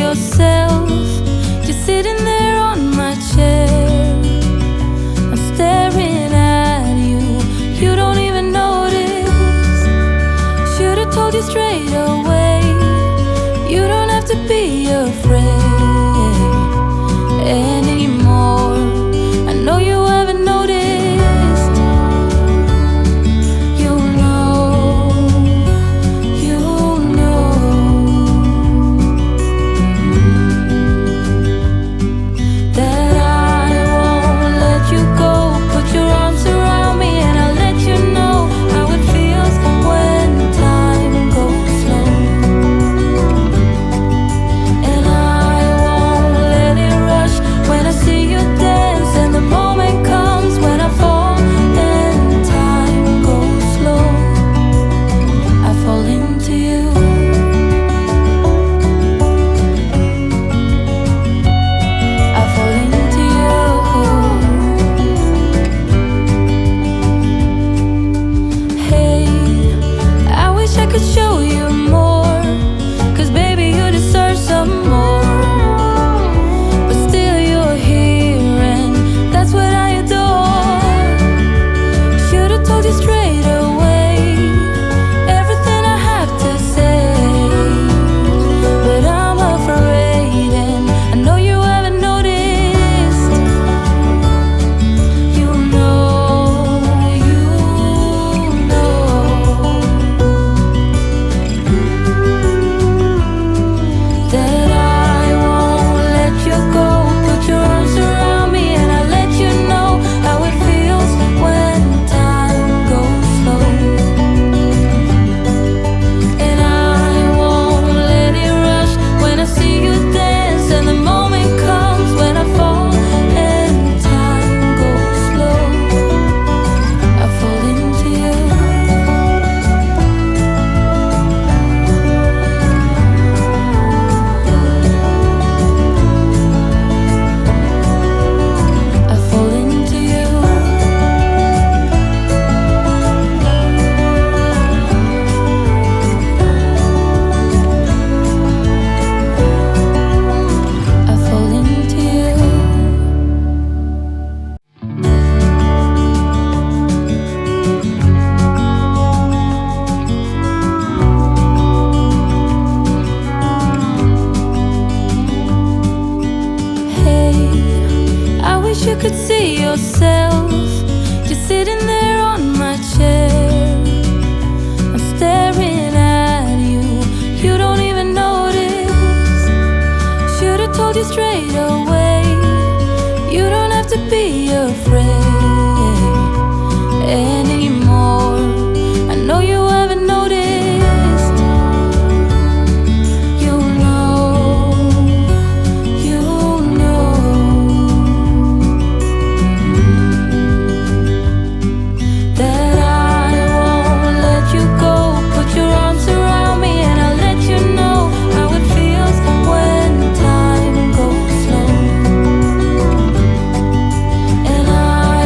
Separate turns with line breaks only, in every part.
yourself. You're sitting there on my chair. I'm staring at you. You don't even notice. Should've told you straight away. You don't have to be afraid anymore. I know you haven't noticed. You know that I won't let you go. Put your arms around me and I'll let you know how it feels when time goes slow. And I won't let it rush when I see you dance, and the moment comes when I fall and time goes slow. I fall into you. I fall into you. Hey, I wish I could show you more, 'cause baby you deserve some more. But still you're here and that's what I adore. Should've told you straight away everything I have to say, but I'm afraid and I know you haven't noticed. You know that I won't let you go. Put your arms around me and I'll let you know how it feels when time goes slow. And I won't let it rush when I see you dance, and the moment comes when I fall and time goes slow. I fall into you. I fall into you. I fall into you. Hey, I wish you could see yourself. You're sitting there on my chair. I'm staring at you. You don't even notice. Should've told you straight away. You don't have to be afraid anymore. I know you haven't noticed. You know that I won't let you go. Put your arms around me and I'll let you know how it feels when time goes slow. And I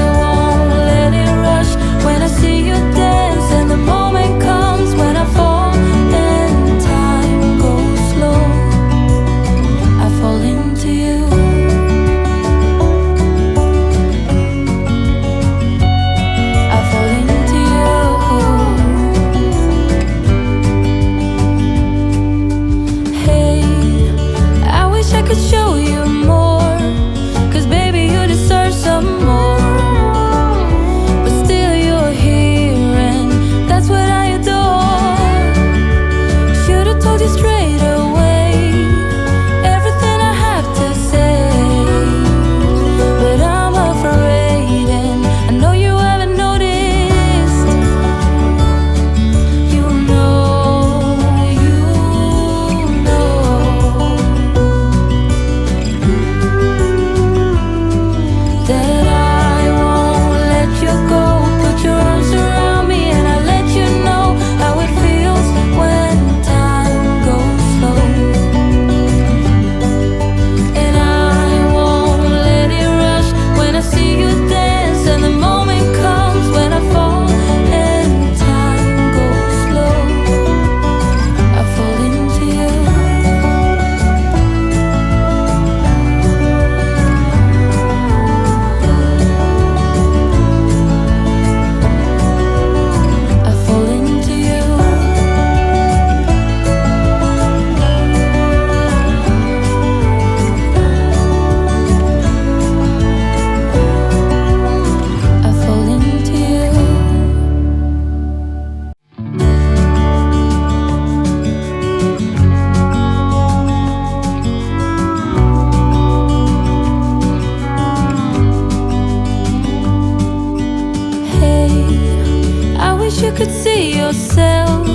yourself.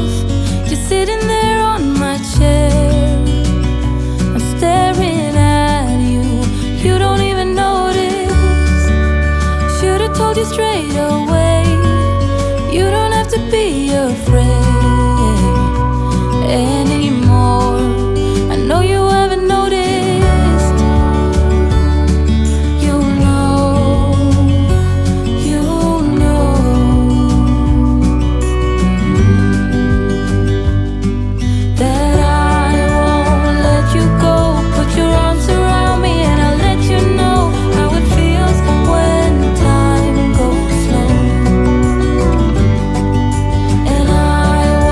You're sitting there on my chair. I'm staring at you. You don't even notice. Should've told you straight away. You don't have to be afraid anymore. I know you haven't noticed. You know, you know that I won't let you go. Put your arms around me and I'll let you know how it feels when time goes slow. And I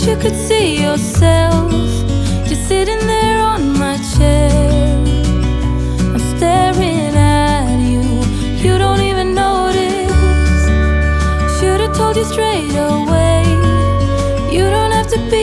you could see yourself just sitting there on my chair. I'm staring at you, you don't even notice. Should've told you straight away, you don't have to be